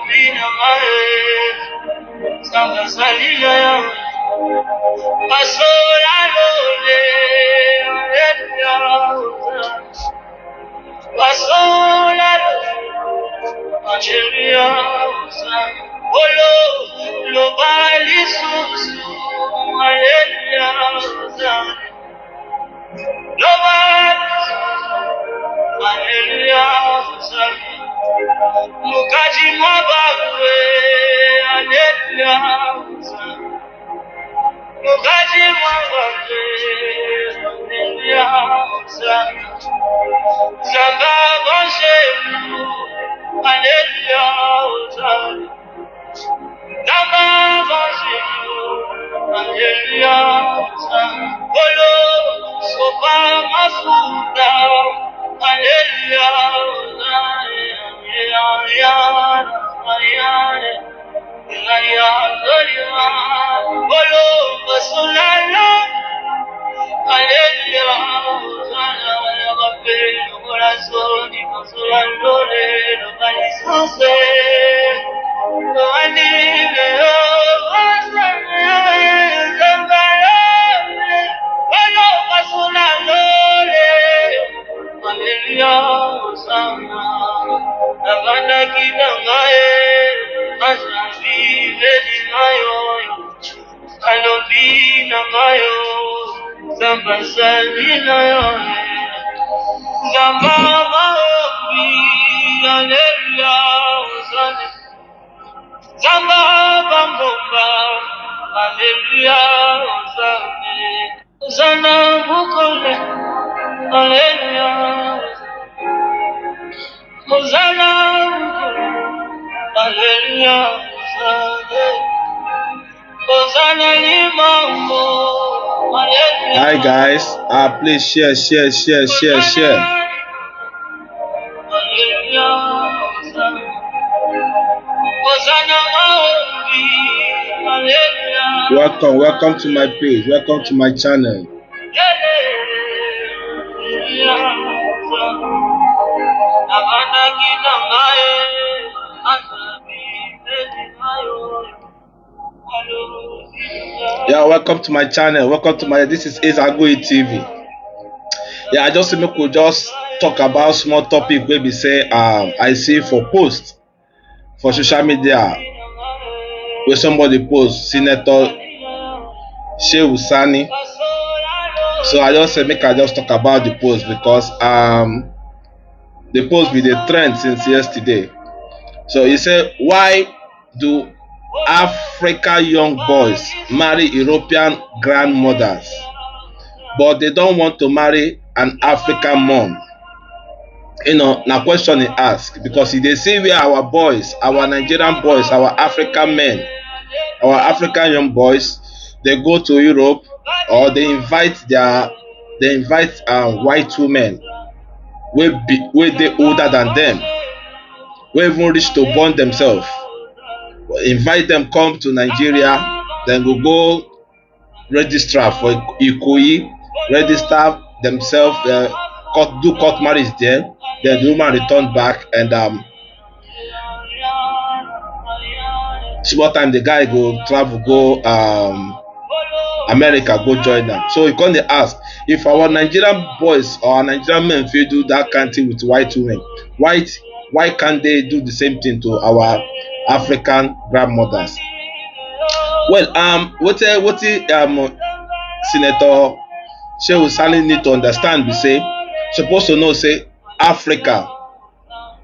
bina mae sanga salila ya pasola lole ya pasola Nigeria olo lo bali susu hallelujah lo bali hallelujah mukaji mabawe hallelujah mukaji mabawe hallelujah zamba bonse hallelujah zamba bonse hallelujah olo sopa mafuta Hi guys, please share. Welcome to my page, welcome to my channel. Yeah, welcome to my channel. This is Agui TV. Yeah, I just could just talk about small topic where we say I see for post for social media where somebody post Senator Shehu Sani. So I just said I just talk about the post because the post with the trend since yesterday. So he said, why do African young boys marry European grandmothers, but they don't want to marry an African mom? Now question he asked, because they see where our boys, our Nigerian boys, our African men, our African young boys, they go to Europe or they invite white women where they older than them, where even reach to born themselves. Invite them come to Nigeria, then we go register for Ikoyi, register themselves, do court marriage there, then the woman return back, and small time the guy go travel, go America, go join them. So you can't ask if our Nigerian boys or our Nigerian men feel do that kind of thing with white women, why can't they do the same thing to our African grandmothers? Well, what Senator Shehu Sani need to understand, we say supposed to know, say Africa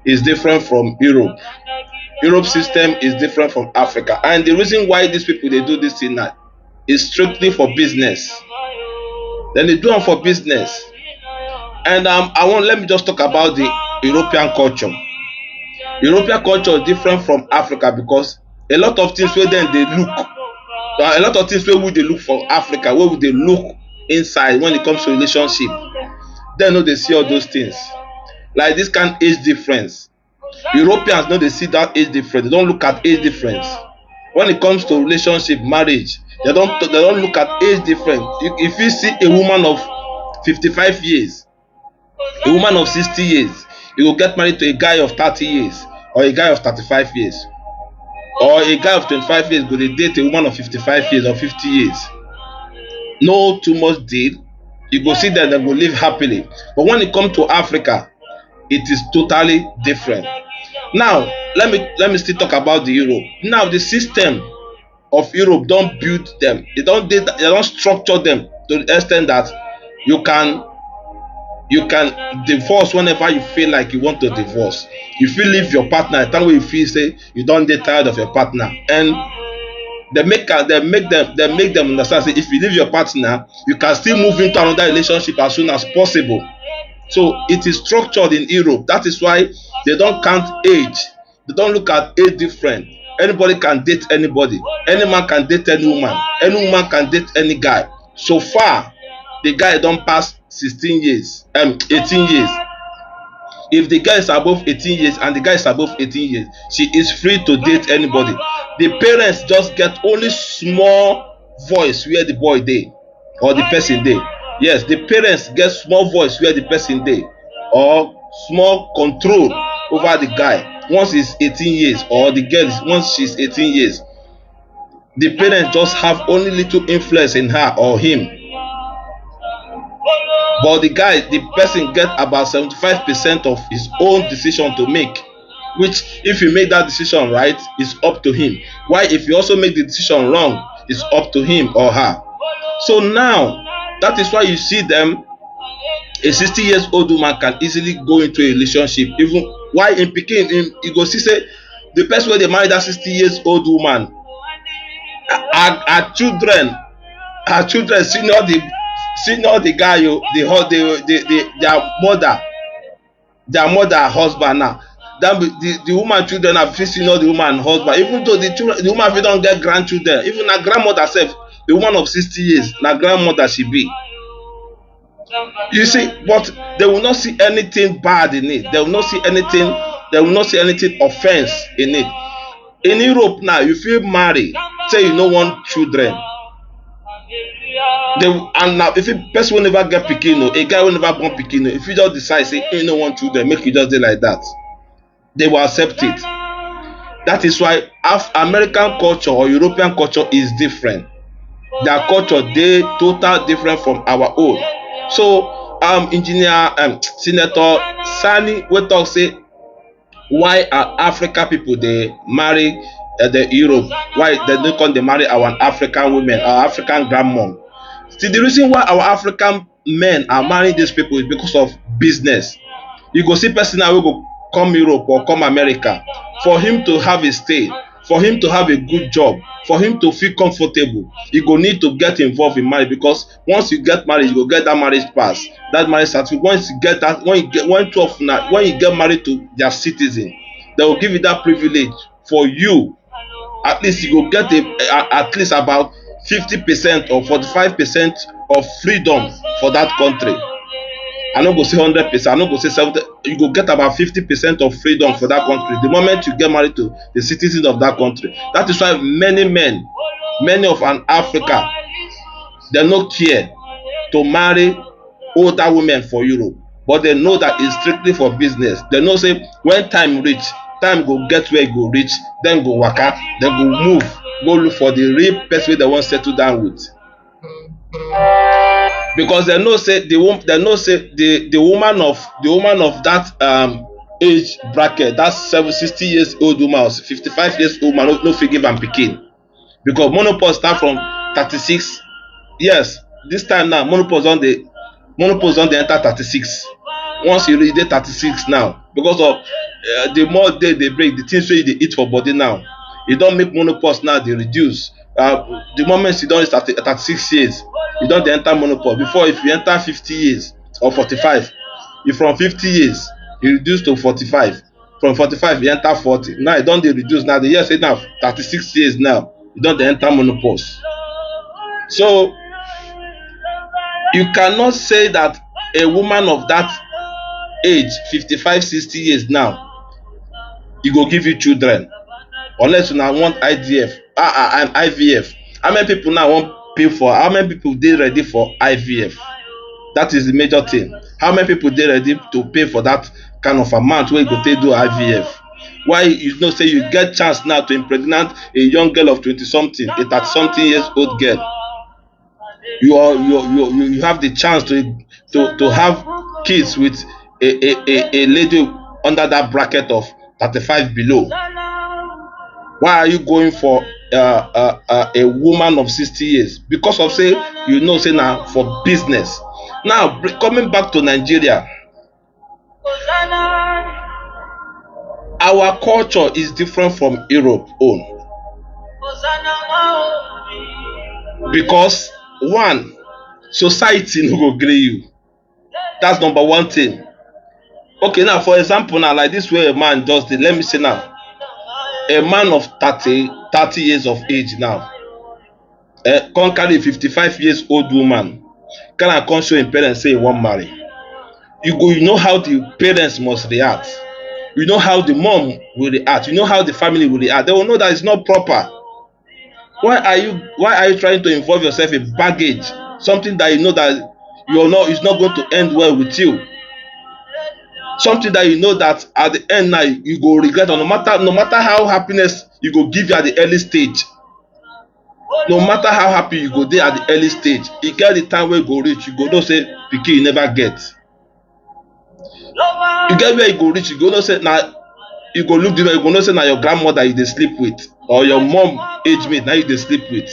is different from Europe. Europe system is different from Africa, and the reason why these people they do this thing now is strictly for business. Then they do them for business, and let me just talk about the European culture. European culture is different from Africa because a lot of things where then they look, a lot of things where would they look for Africa, where would they look inside when it comes to relationship, they know they see all those things. Like this kind of age difference. Europeans know they see that age difference. They don't look at age difference. When it comes to relationship, marriage, they don't look at age difference. If you see a woman of 55 years, a woman of 60 years, you will get married to a guy of 30 years or a guy of 35 years. Or a guy of 25 years go dey date a woman of 55 years or 50 years. No too much deal. You go see that they go live happily. But when it comes to Africa, it is totally different. Now, let me still talk about the Europe. Now, the system of Europe don't build them. They don't structure them to the extent that you can divorce whenever you feel like you want to divorce. You feel leave your partner time when you feel say you don't get tired of your partner, and they make them understand say if you leave your partner, you can still move into another relationship as soon as possible. So it is structured in Europe. That is why they don't count age. They don't look at age different. Anybody can date anybody. Any man can date any woman. Any woman can date any guy. So far, the guy don't pass 18 years. If the guy is above 18 years and the guy is above 18 years, she is free to date anybody. The parents just get only small voice where the boy dey or the person dey. Yes, the parents get small voice where the person dey or small control over the guy once he's 18 years, or the girl once she's 18 years. The parents just have only little influence in her or him. But the person get about 75% of his own decision to make, which if you make that decision right, it's up to him. Why if you also make the decision wrong, it's up to him or her. So now, that is why you see them, a 60 years old woman can easily go into a relationship. Even why in Pekin, you go see say the person where they marry that 60 years old woman, her children senior the guy, their mother husband now. Then the woman children have senior the woman husband. Even though the woman fit don't get grandchildren, even her grandmother herself, the woman of 60 years, na grandmother she be. You see, but they will not see anything bad in it. They will not see anything offense in it. In Europe now, if you marry, say you no want children, and now if a person will never get pikin, a guy will never born pikin, if you just decide say you no want children, make you just do like that, they will accept it. That is why American culture or European culture is different. Their culture they total different from our own. So Senator Sani will talk say why are African people they marry the Europe? Why they don't come they marry our African women, our African grandmom? See, the reason why our African men are marrying these people is because of business. You go see person now will go come Europe or come America, for him to have a stay, for him to have a good job, for him to feel comfortable, you go need to get involved in marriage, because once you get married, you go get that marriage pass, that marriage certificate. Once you get that, when you get married to their citizen, they will give you that privilege for you. At least you go get at least about 50% or 45% of freedom for that country. I no go say 100%, I no go say 70%. You go get about 50% of freedom for that country the moment you get married to the citizens of that country. That is why many of an Africa, they no care to marry older women for Europe, but they know that it's strictly for business. They know say when time reach, time go get where it go reach, then go waka, then go move, go look for the real person they want settle down with. Because they know say the woman of that age bracket, that 60 years old woman or 55 years old man, no fit give am pikin, because menopause start from 36. Yes, this time now menopause don dey enter 36. Once you reach 36 now, because of the more day they break, the things wey you dey eat for body now, e don make menopause now dey reduce. The moment you don reach 36 years, you don dey enter menopause. Before, if you enter 50 years or 45, you from 50 years you reduce to 45. From 45 you enter 40. Now you don dey reduce. Now the year say now 36 years now, you don dey enter menopause. So you cannot say that a woman of that age, 55, 60 years now, e go give you children unless you now want IVF. How many people now want pay for? How many people dey ready for IVF? That is the major thing. How many people dey ready to pay for that kind of amount wey go take do IVF? Why you know say you get chance now to impregnate a young girl of 20 something, a 30 something years old girl. You have the chance to have kids with a lady under that bracket of 35 below. Why are you going for a woman of 60 years? Because of say you know say now for business. Now coming back to Nigeria, our culture is different from Europe own. Because one, society no go gree you. That's number one thing. Okay, now for example, now like this way a man just did, let me say now, a man of 30 years of age now, come carry a 55 years old woman, can I come show him parents say he wan marry? You know how the parents must react. You know how the mom will react. You know how the family will react. They will know that it's not proper. Why are you trying to involve yourself in baggage, something that you know that it's not going to end well with you, something that you know that at the end now you go regret, or no matter how happiness you go give you at the early stage, no matter how happy you go dey at the early stage, e get the time wey you go reach, you go know say pikin you never get. You get where you go reach, you go know say na, you go look the way, you go know say na your grandmother you dey sleep with, or your mom age mate na you dey sleep with.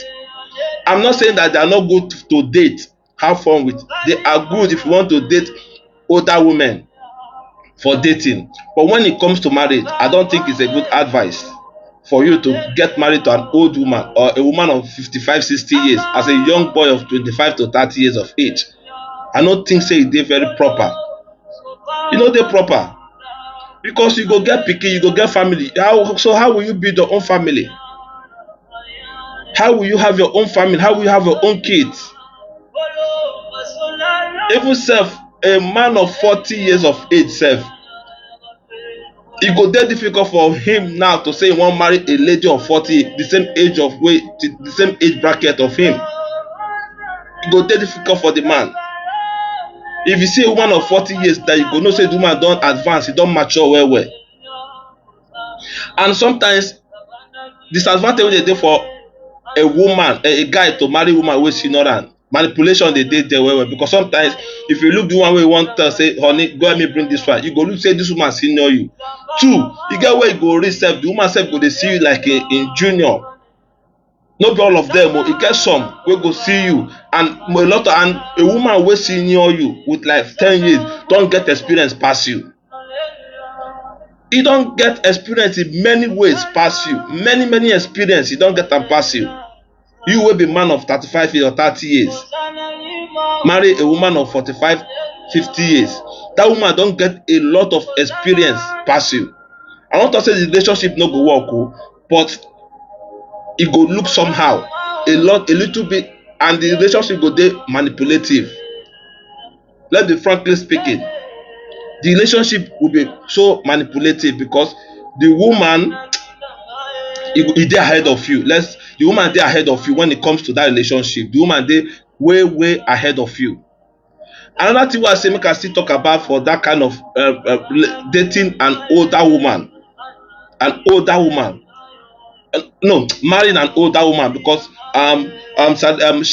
I'm not saying that they are not good to date, have fun with. They are good if you want to date older women for dating. But when it comes to marriage, I don't think it's a good advice for you to get married to an old woman or a woman of 55, 60 years as a young boy of 25 to 30 years of age. I don't think say e dey very proper. E no dey proper. Because you go get pikin, you go get family. How will you build your own family? How will you have your own family? How will you have your own kids? Even self, a man of 40 years of age self, e go dey difficult for him now to say he wan marry a lady of 40, the same age of weight, the same age bracket of him. E go dey difficult for the man. If you see a woman of 40 years, that you go know say the woman don advance, e don mature well well. And sometimes disadvantage wey dey for a woman, a guy to marry woman wey senior am, manipulation dey dey there well well. Because sometimes if you look the one wey you wan tell say honey go help me bring this one, you go look say this woman senior you. Two, you get where you go reach sef, the woman sef go dey see you like a junior. No be all of them o, e get some wey go see you, and a woman wey senior you with like 10 years don get experience pass you. E don get experience in many ways pass you, many experience e don get am pass you. You wey be man of 35 years or 30 years marry a woman of 45, 50 years, that woman don get a lot of experience pass you. I wan talk say the relationship no go work o, but e go look somehow, a little bit, and the relationship go dey manipulative. Let's be frankly speaking, the relationship will be so manipulative because the woman e dey ahead of you. The woman dey ahead of you when it comes to that relationship. The woman dey way ahead of you. Another thing wey I say make I still talk about for that kind of dating an older woman, marrying an older woman, because Senator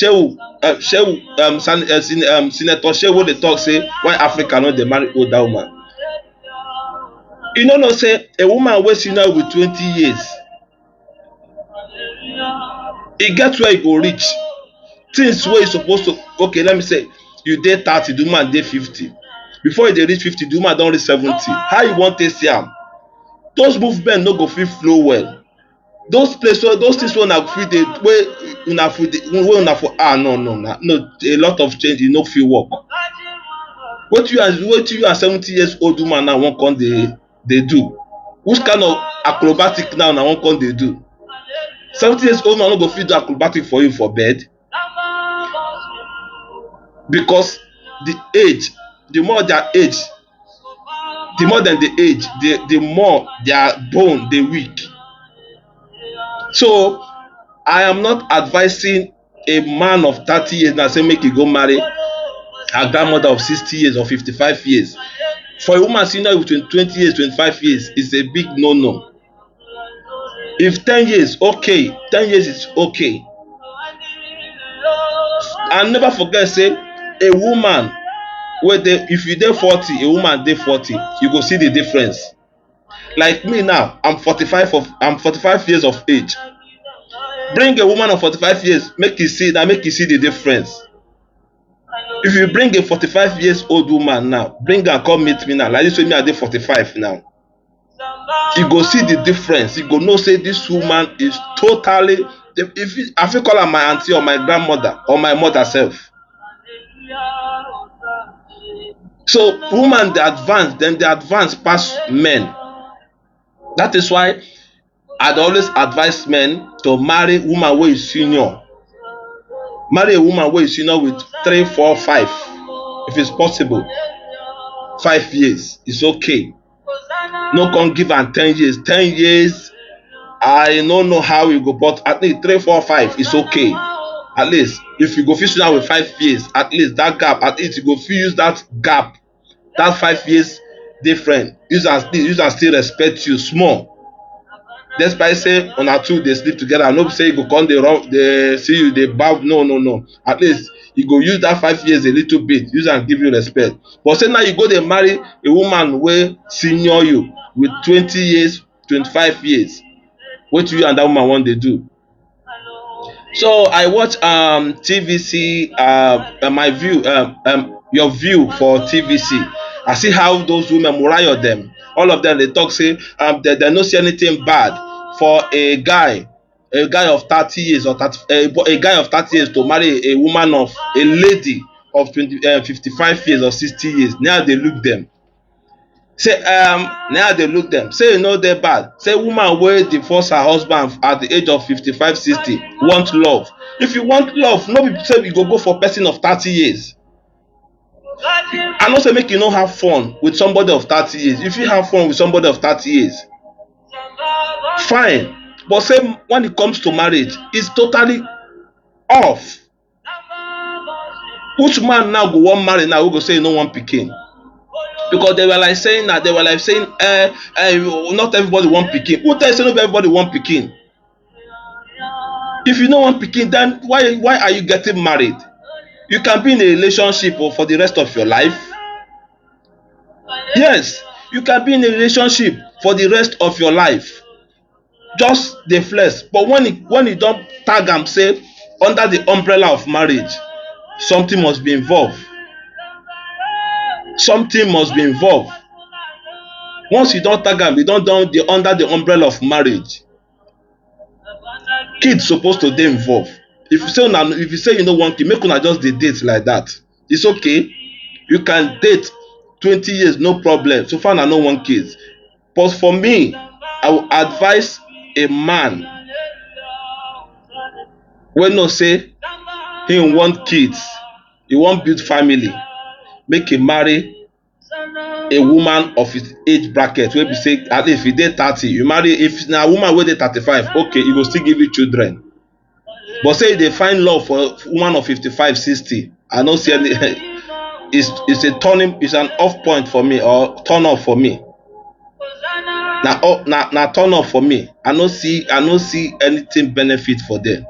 Shehu dey talk say why Africa no dey marry older woman. You no know say a woman wey senior with 20 years, e get where e go reach. Things wey you suppose to, okay, let me say you dey 30, the woman dey 50. Before you dey reach 50, the woman don reach 70. How you wan take see am? Those movement no go fit flow well. Those things wey una fit dey, wey una for no, a lot of change e no fit work. Wetin you and 70 years old woman now wan come dey do? Which kind of acrobatic now una wan come dey do? 70 years old man no go fit do acrobatic for you for bed. Because the age, the more their age, the more than the age, the more their bone dey weak. So I am not advising a man of 30 years now say make he go marry a grandmother of 60 years or 55 years. For a woman senior you with 20 years, 25 years is a big no. If 10 years, okay, 10 years is okay. And never forget say a woman if you dey 40, a woman dey 40, you go see the difference. Like me now, I'm 45 years of age. Bring a woman of 45 years, make you see the difference. If you bring a 45 years old woman now, bring her come meet me now, like this way me I dey 45 now, you go see the difference. You go know say this woman is totally, I fit call her my auntie or my grandmother or my mother self. So woman dey advance pass men. That is why I dey always advise men to marry woman wey is senior. Marry a woman wey is senior with 3, 4, 5 if it's possible. 5 years is okay. No come give am 10 years. 10 years I no know how you go, but at least 3, 4, 5 is okay. At least if you go fit sit down with 5 years, at least that gap, at least you go fit use that gap, that 5 years different, use am still respect you small. Despite say una two dey sleep together, no be say you go come dey see you dey bow. No. At least you go use that 5 years a little bit, use am give you respect. But say now you go dey marry a woman wey senior you with 20 years, 25 years, wetin you and that woman wan dey do? So I watch TVC, my view, your view for TVC. I see how those women, Murayo them, all of them, they talk say they no see anything bad for a guy of 30 years or a guy of 30 years to marry a lady of 55 years or 60 years. Now they look them. Say say you know they bad. Say woman wey divorce her husband at the age of 55, 60 want love. If you want love, no be say you go for person of 30 years. I no say make you no have fun with somebody of 30 years. If you have fun with somebody of 30 years, fine. But say when it comes to marriage, it's totally off. Which man now go wan marry now who go say you no want pikin? Because they were like saying not everybody want pikin. Who tell you say not everybody want pikin? If you no want pikin, then why are you getting married? You can be in a relationship for the rest of your life. Yes, you can be in a relationship for the rest of your life. Just the flesh. But when you don't tag am say under the umbrella of marriage, something must be involved. Something must be involved. Once you don't tag am, you don't under the umbrella of marriage. Kids supposed to dey involved. If you say you no want kid, make una just dey date like that. It's okay. You can date 20 years, no problem. So far I no want kids. But for me, I will advise a man wey no say he want kids, he want build family, make him marry a woman of his age bracket wey be say at least if he dey 30, you marry. If na woman wey dey 35, okay, he go still give you children. But say you dey find love for a woman of 55, 60, I no see any. It's an off point for me, or turn off for me. Na turn off for me. I no see anything benefit for them.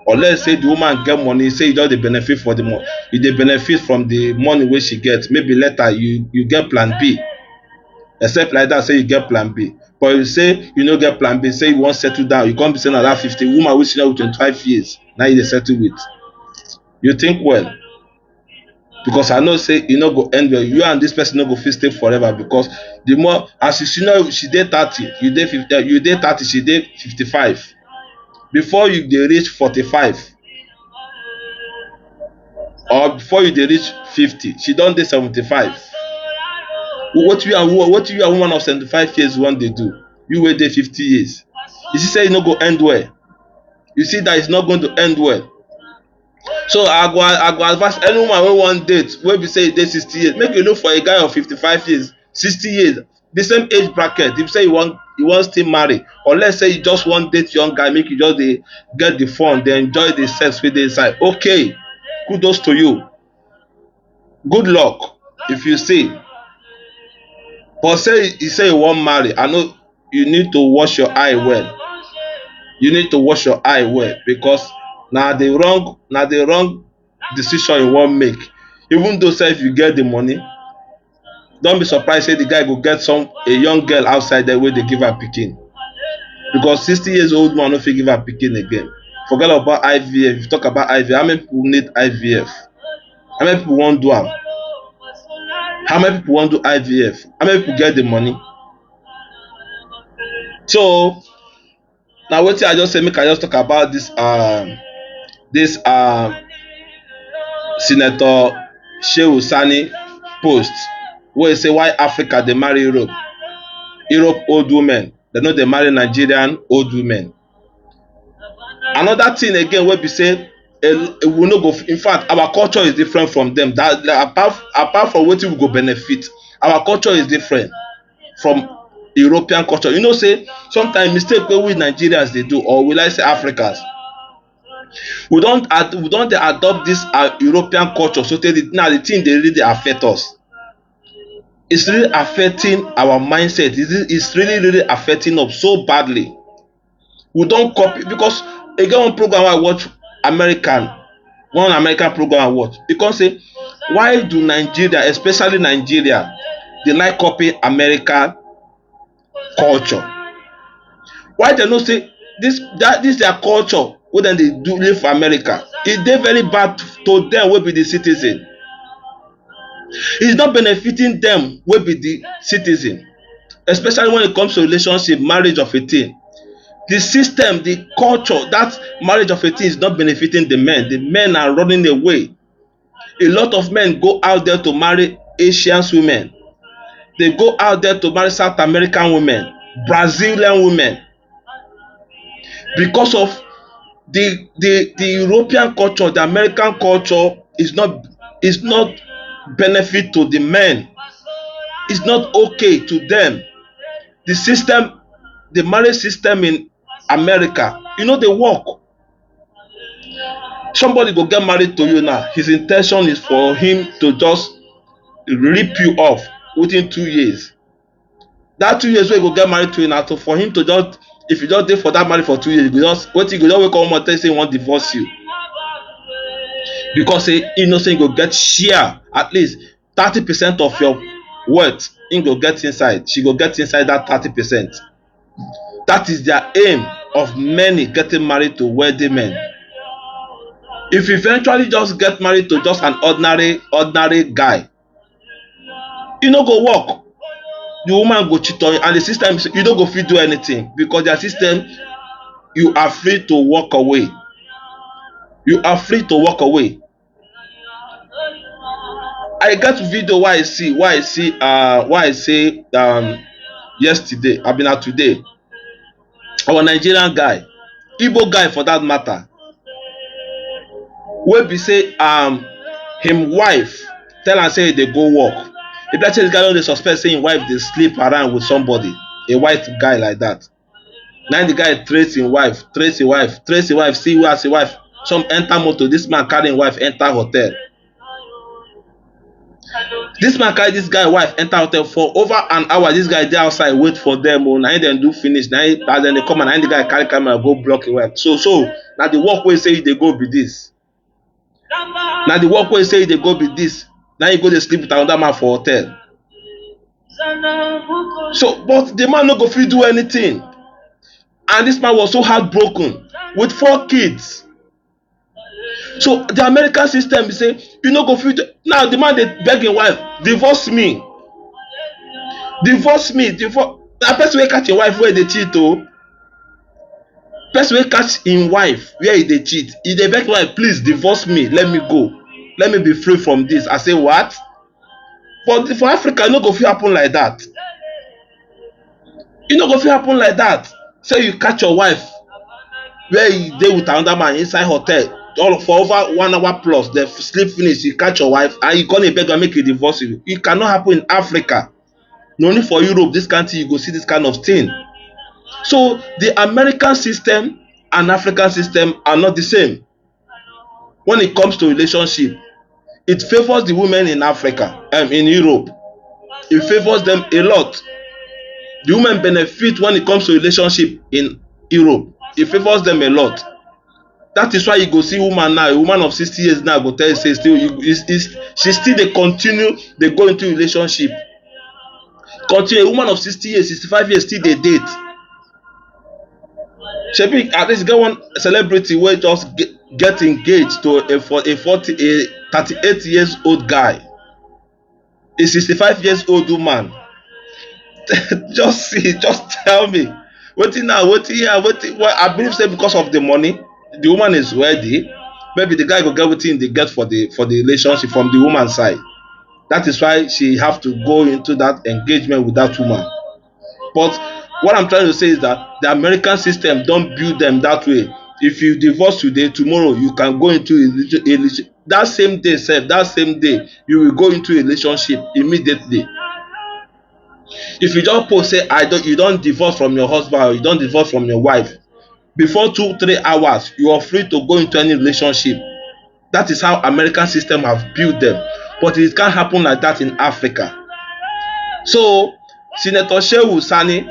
Unless say the woman get money, say you just dey benefit for the money, you dey benefit from the money wey she get. Maybe later you get plan B. Except like that, say you get plan B. But you say you no get plan B, say you wan settle down, you come be saying na that 50 woman wey senior with 25 years, now you dey settle with. You think well. Because I know say you no go end well. You and this person no go fit stay forever, because the more as you senior, she dey 30, you dey 30, she dey 55. Before you dey reach 45, or before you dey reach 50, she don dey 75. What you a woman of 75 years want dey do? You wey dey 50 years. You see say e no go end well. You see that it's not going to end well. So I go advise any woman wey wan date, wey be say e dey 60 years, make you look for a guy of 55 years, 60 years, the same age bracket. If you say you wan still marry, unless say you just wan date young guy, make you just dey get the fun, dey enjoy the sex wey dey inside. Okay, kudos to you. Good luck if you see. But say he say you wan marry, I know you need to wash your eye well. You need to wash your eye well, because na the wrong decision you wan make. Even though say if you get the money, don't be surprised say the guy go get a young girl outside there wey dey give her pikin, because 60 years old man no fit give her pikin again. Forget about IVF. If you talk about IVF, how many people need IVF? How many people wan do am? How many people wan do IVF? How many people get the money? So na wetin I just say, make I just talk about this Senator Shehu Sani post wey say why Africa dey marry Europe old women, dem no dey marry Nigerian old women. Another thing again wey be say we no go, in fact our culture is different from them. That apart from wetin we go benefit, our culture is different from European culture. You know say sometimes mistake wey we Nigerians dey do, or we like say Africans, we don dey adopt this European culture, so now the thing dey really affect us. It's really affecting our mindset. It's really affecting us so badly. We don copy, because e get one program I watch, one American program I watch. E come say, why do Nigeria, especially Nigeria, dey like copy American culture? Why dem no say this their culture wey dem dey do live for America, e dey very bad to them wey be the citizen. It's not benefiting them wey be the citizen, especially when it comes to relationship, marriage of a thing. The system, the culture, that marriage of a thing is not benefiting the men. The men are running away. A lot of men go out there to marry Asian women. They go out there to marry South American women, Brazilian women, because of the European culture. The American culture is not benefit to the men. It's not okay to them. The system, the marriage system in America, you know, they work. Somebody go get married to you now, his intention is for him to just rip you off within 2 years. That 2 years wey go get married to you now, for him to just, if you just dey for that marriage for 2 years, you go just wake up one more time say he wan divorce you, because say he know say he go get share, at least 30% of your wealth he go get inside, she go get inside that 30%. That is their aim of many getting married to wealthy men. If you eventually just get married to just an ordinary guy, e no go work. The woman go cheat on you, and the system, you no go fit do anything, because their system, you are free to walk away. You are free to walk away. I get video why I see yesterday, I mean today, our Nigerian guy, Igbo guy for that matter, wey be say him wife tell am say he dey go work. If that this guy don dey suspect say him wife dey sleep around with somebody, a white guy like that. Now the guy trace him wife, see where his wife. Some enter motor, this man carry him wife enter hotel. This man carry this guy wife enter hotel for over an hour. This guy dey outside wait for them. Na him dem do finish. Na him, as dem dey come, and na him the guy carry camera go block him wife. So na the work wey say he dey go be this. Na the work wey say he dey go be this. Now he go dey sleep with another man for hotel. So, but the man no go fit do anything, and this man was so heartbroken with 4 kids. So the American system be say you no go fit. Now the man dey beg him wife, divorce me. Na person wey catch him wife where he dey cheat o. Person wey catch him wife where he dey cheat, he dey beg him wife, please divorce me, let me go, let me be free from this. I say what? But for Africa, e no go fit happen like that. E no go fit happen like that. Say you catch your wife where he dey with another man inside hotel, all for over 1 hour plus, they sleep finish, you catch your wife and you come dey beg her make you divorce you. It cannot happen in Africa. No, only for Europe, this country you go see this kind of thing. So the American system and African system are not the same. When it comes to relationship, it favors the women in Africa, in Europe. It favors them a lot. The women benefit when it comes to relationship in Europe. It favors them a lot. That is why you go see woman now, a woman of 60 years now go tell you say still she still dey continue dey go into relationship. Continue, a woman of 60 years, 65 years still dey date. Shebi at least get one celebrity wey just get engaged to a 38 years old guy, a 65 years old woman. Just tell me wetin now, wetin here, wetin. Well, I believe say because of the money, the woman is ready. Maybe the guy go get wetin they get for the relationship from the woman side. That is why she have to go into that engagement with that woman. But what I'm trying to say is that the American system don't build them that way. If you divorce today, tomorrow you can go into a that same day, that same day you will go into a relationship immediately. If you just post say you don't divorce from your husband or you don't divorce from your wife, before 2-3 hours you are free to go into any relationship. That is how American system have built them, but it can't happen like that in Africa. So Senator Shehu Sani,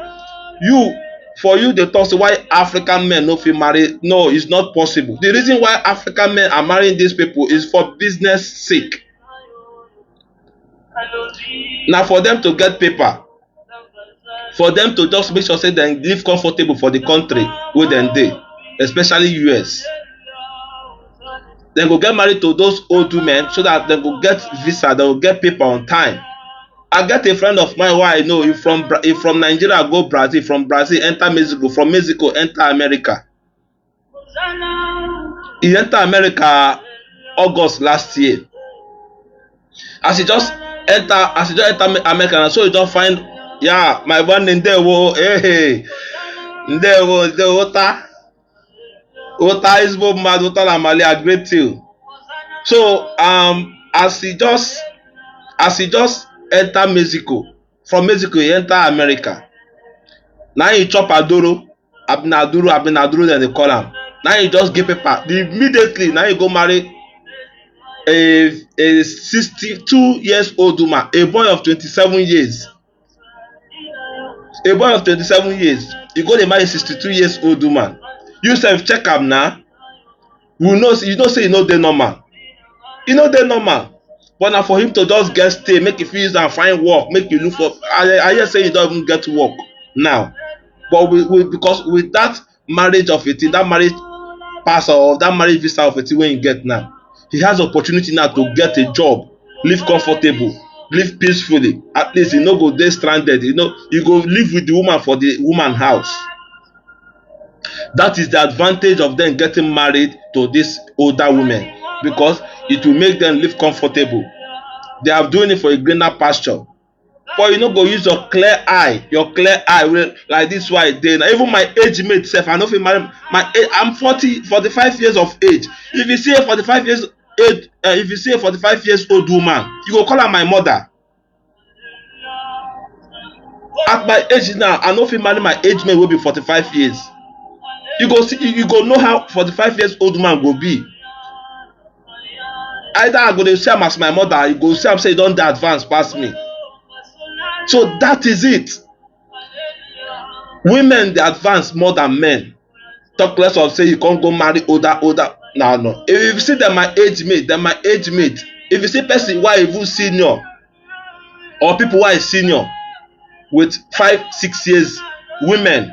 for you they talk say why African men no fit marry. No, it's not possible. The reason why African men are marrying these people is for business sake. Now for them to get paper, for them to just make sure say they live comfortable for the country where dem dey, especially US. Dem go get married to those old women so that dem go get visa, dem go get paper on time. I get a friend of mine wey I know, he from Nigeria go Brazil, from Brazil enter Mexico, from Mexico enter America. He enter America August last year. As he just enter America, so he don find, yeah, my one ndewo, hey, ndewo wota izbo mad, wota na mali, a great deal. So as he just enter Mexico, from Mexico he enter America. Now he chop adoro, abinaduro then they call am. Now he just get paper immediately. Now he go marry a 62 years old woman, a boy of 27 years. A boy of 27 years, you go dey marry a 62 years old woman. You sef check am now. You know say you no dey normal. You no dey normal. But now for him to just get stay, make you fit use and find work, make you look for. I hear say you don't even get work now. But because with that marriage of 18, that marriage pass or that marriage visa of 18 when you get now, he has opportunity now to get a job, live comfortable, live peacefully. At least you no go dey stranded. You know, you go live with the woman for the woman house. That is the advantage of them getting married to this older women, because it will make them live comfortable. They are doing it for a greener pasture. But you no go use your clear eye like this why dey now. Even my age mate sef, I no fit marry I'm 45 years of age. If you see a 45 years age, if you see a 45 years old woman, you go call her my mother. At my age now, I no fit marry my age mate wey be 45 years. You go know how 45 years old woman go be. Either I go dey see am as my mother, you go see am say you don dey advance pass me. So that is it. Women dey advance more than men. Talk less of say you can't go marry older. No. If you see them my age mate. If you see person who even senior, or people who are senior with 5-6 years, women,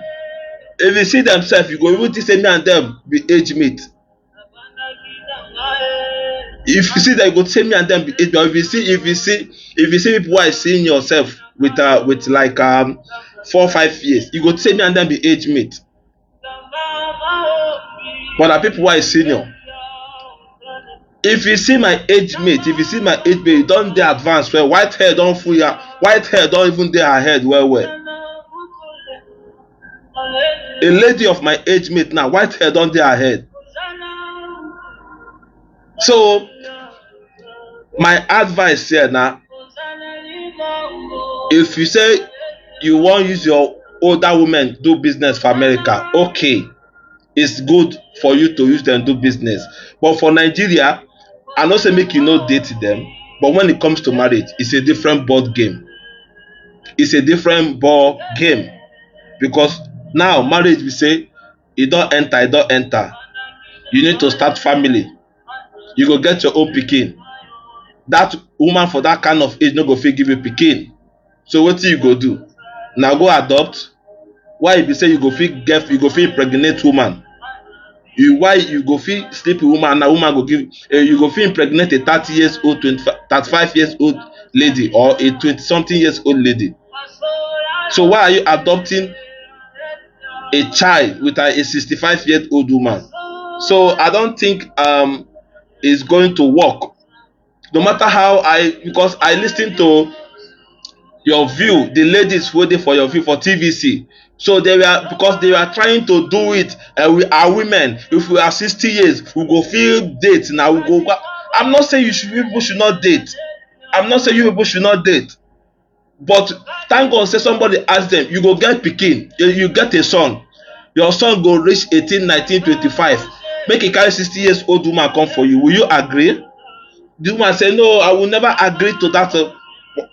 if you see themselves, you go even think say me and them be age mate. If you see that, you go say me and them be age mate. If you see people who are seeing yourself with like 4-5 years, you go say me and them be age mate. But the people who are senior. If you see my age mate, you don't dey advance well. White hair don't full ya. White hair don't even dey her head well. A lady of my age mate now, white hair don't dey her head. So my advice here now, if you say you want use your older women do business for America, okay, it's good for you to use them do business. But for Nigeria, I know say make you no date them, but when it comes to marriage, it's a different board game. it's a different ball game, because now marriage we say e don enter, e don enter. You need to start family. You go get your own pikin. That woman for that kind of age no go fit give you pikin. So wetin you go do? Na go adopt? Why e be say you go fit impregnate woman? Why you go fit sleep with woman and na woman go give you go fit impregnate a 30 years old, 35 years old lady, or a 20 something years old lady? So why are you adopting a child with a 65-year-old woman? So I don't think it's going to work. No matter how because I listen to your view, the ladies waiting for your view for TVC. So because they were trying to do it, we are women. If we are 60 years, we go feel date now. We go. I'm not saying people should not date. I'm not saying you people should not date. But thank God, say somebody ask them, you go get pikin, you get a son. Your son go reach 18, 19, 25. Make a carry 60 years old woman come for you. Will you agree? The woman say, no, I will never agree to that.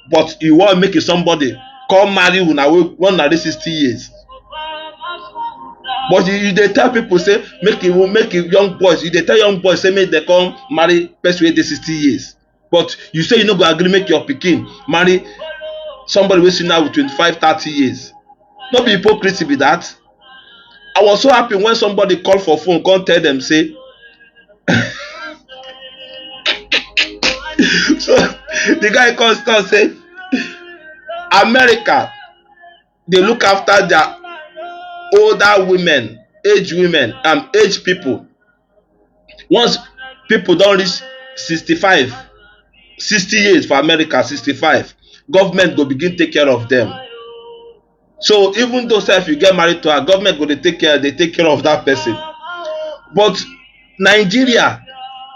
But you want make somebody come marry you now when na 60 years. But you dey tell people say make young boys, you dey tell young boys say make they come marry person wey dey 60 years. But you say you no go agree make your pikin marry somebody wey now with 25, 30 years. No be hypocrisy be that. I was so happy when somebody call for phone, come tell them say so the guy come start say America dey look after their older women, age people. Once people don reach 65, 60 years for America, 65, government go begin take care of them. So even though if you get married to her, government go dey take care of that person. But Nigeria,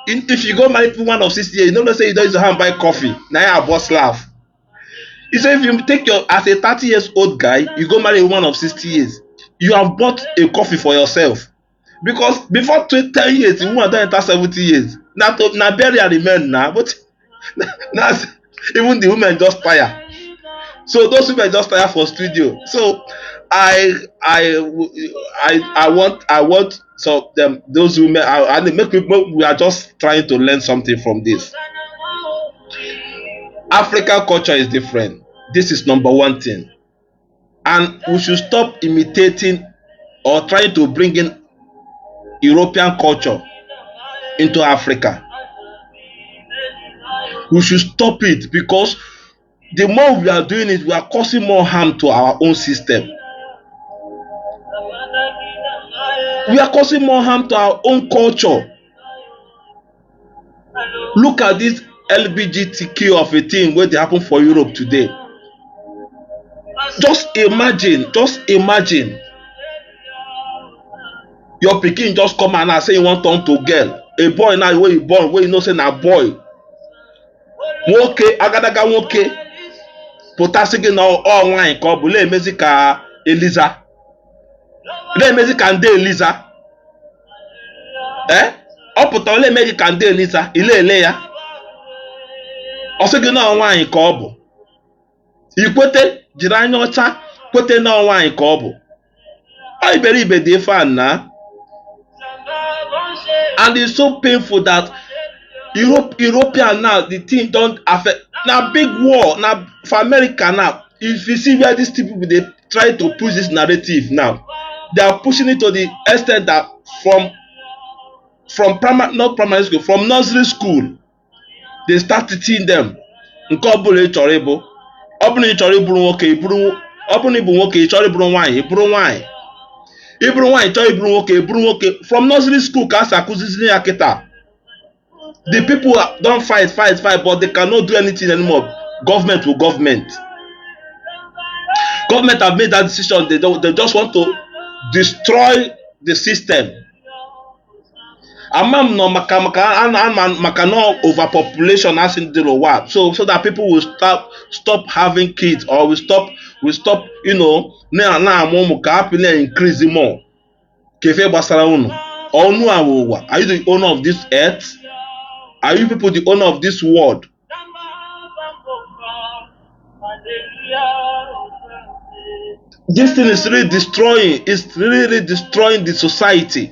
if you go marry woman of 60 years, you know say you don't use your hand buy coffee. Now you boss laugh. He said if you take as a 30 years old guy, you go marry a woman of 60 years, you have bought a coffee for yourself. Because before 10 years, the woman don enter 70 years. Now burial remain now, but now even the women just tire. So those women just tire for studio. So I want so those women, and make people, we are just trying to learn something from this. African culture is different. This is number one thing. And we should stop imitating or trying to bring in European culture into Africa. We should stop it, because the more we are doing it, we are causing more harm to our own system. We are causing more harm to our own culture. Look at this LGBTQ of a thing where they happen for Europe today. Just imagine your pikin just come and say you want turn to girl. A boy now where you born, where you know say na boy. Nwoke agadaga nwoke pụtasị gị na ọ nwaanyị ka ọ bụ na-emezi ka Eliza, na-emezi ka ndị Eliza. Ọ pụtara na-eme gị ka ndị Eliza, ile ya. Ọ sị gị na ọ nwaanyị ka ọ bụ. Ikwete jiri anya ọcha kwete na ọ nwaanyị ka ọ bụ. Ọ iberibe dị fan na. And it's so painful that European now, the thing don't affect. Now big war now for America now. If you see where these people they try to push this narrative now, they are pushing it to the extent that from primary school, from nursery school, they start teaching them. Nke ọbụla ị chọrọ ịbụ, ọbụla ị chọrọ ịbụrụ nwoke, ọbụla ịbụ nwoke ị chọrọ ịbụrụ nwaanyị, ịbụrụ nwaanyị. Ịbụrụ nwaanyị chọrọ ịbụrụ nwoke, ịbụrụ nwoke. From nursery school ka a akụziziri ya kịta. The people don't fight, but they cannot do anything anymore. Government will government. Government have made that decision. They just want to destroy the system. Amam no maka no overpopulation as in the world. So that people will stop having kids, or will stop now increase more. Kefe basara unu. Onu awowa. Are you the owner of this earth? Are you people the owner of this world? This thing is really destroying. It's really destroying the society.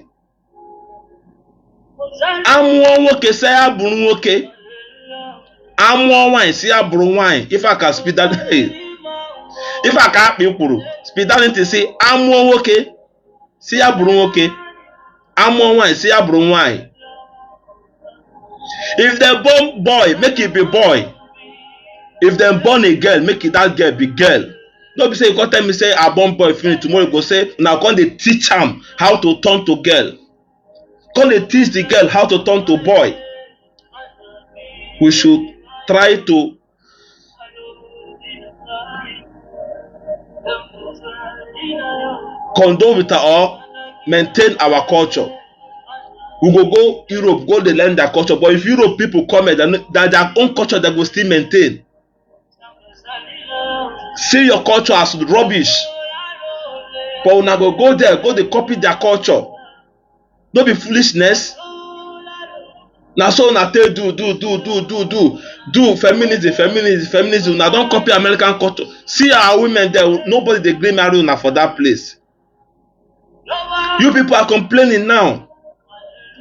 Amụọ nwoke si ya bụrụ nwoke. Amụọ nwanyị si ya bụrụ nwanyị. If I can speed that, if I can akpị kwuru, speed that into say amụọ nwoke si ya bụrụ nwoke. Amụọ nwanyị si ya bụrụ nwanyị. If they born boy, make it be boy. If they born a girl, make it that girl be girl. No be say you come tell me say I born boy finish, tomorrow you go say now come dey teach am how to turn to girl. Come dey teach the girl how to turn to boy. We should try to condone with or maintain our culture. We go Europe, go dey learn their culture, but if Europe people come here, that their own culture they go still maintain. See your culture as rubbish, but una go there, go dey copy their culture. No be foolishness. Na so una take do feminism. Una don copy American culture. See our women there, nobody dey gree marry una for that place. You people are complaining now.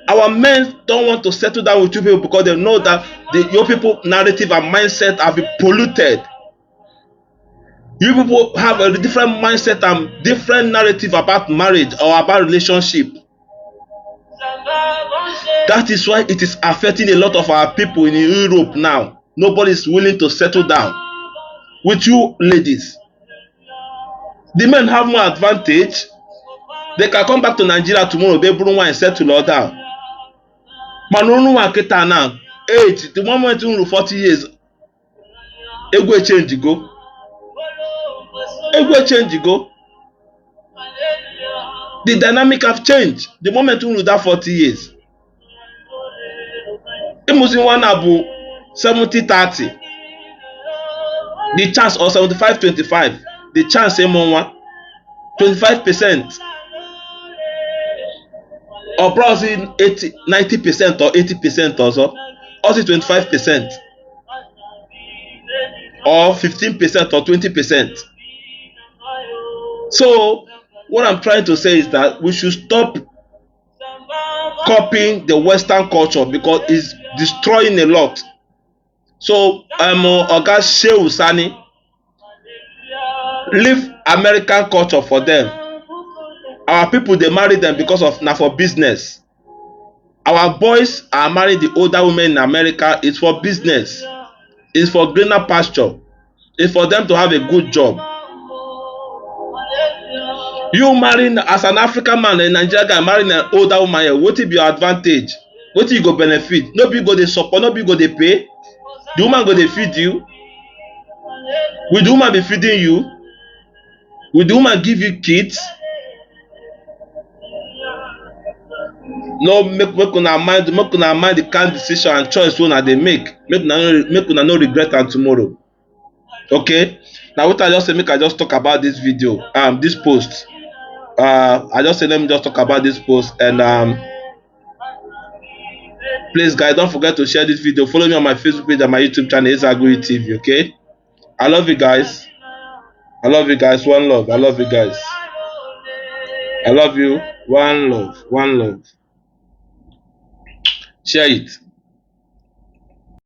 Our men don't want to settle down with you people because they know that your people narrative and mindset have been polluted. You people have a different mindset and different narrative about marriage or about relationship. That is why it is affecting a lot of our people in Europe now. Nobody is willing to settle down with you ladies. The men have more advantage. They can come back to Nigeria tomorrow, they bring one and settle all down. Manunu Maketa now, age, the moment you 40 years, it will change go. It will change go. The dynamic have changed. The moment you that 40 years. It must be one abu 70-30. The chance or 75-25. The chance is more 25%. Or probably 90% or 80% also. Also 25%. Or 15% or 20%. So what I'm trying to say is that we should stop copying the Western culture because it's destroying a lot. So Oga Shehu Sani, leave American culture for them. Our people they marry them because of now for business. Our boys are marrying the older women in America. It's for business. It's for greener pasture. It's for them to have a good job. You marrying as an African man, a Nigerian guy marrying an older woman, what will be your advantage? What will you go benefit? Nobody go they support, nobody go they pay. The woman go they feed you. Will the woman be feeding you? Will the woman give you kids? No, make una mind the kind of decision and choice una they make una no regret am tomorrow. Okay? Now what I just say, make I just talk about this video, this post. I just say let me just talk about this post and please guys don't forget to share this video. Follow me on my Facebook page and my YouTube channel, Ezaguri TV. Okay? I love you guys. I love you guys. One love. I love you guys. I love you. One love. One love. Share it.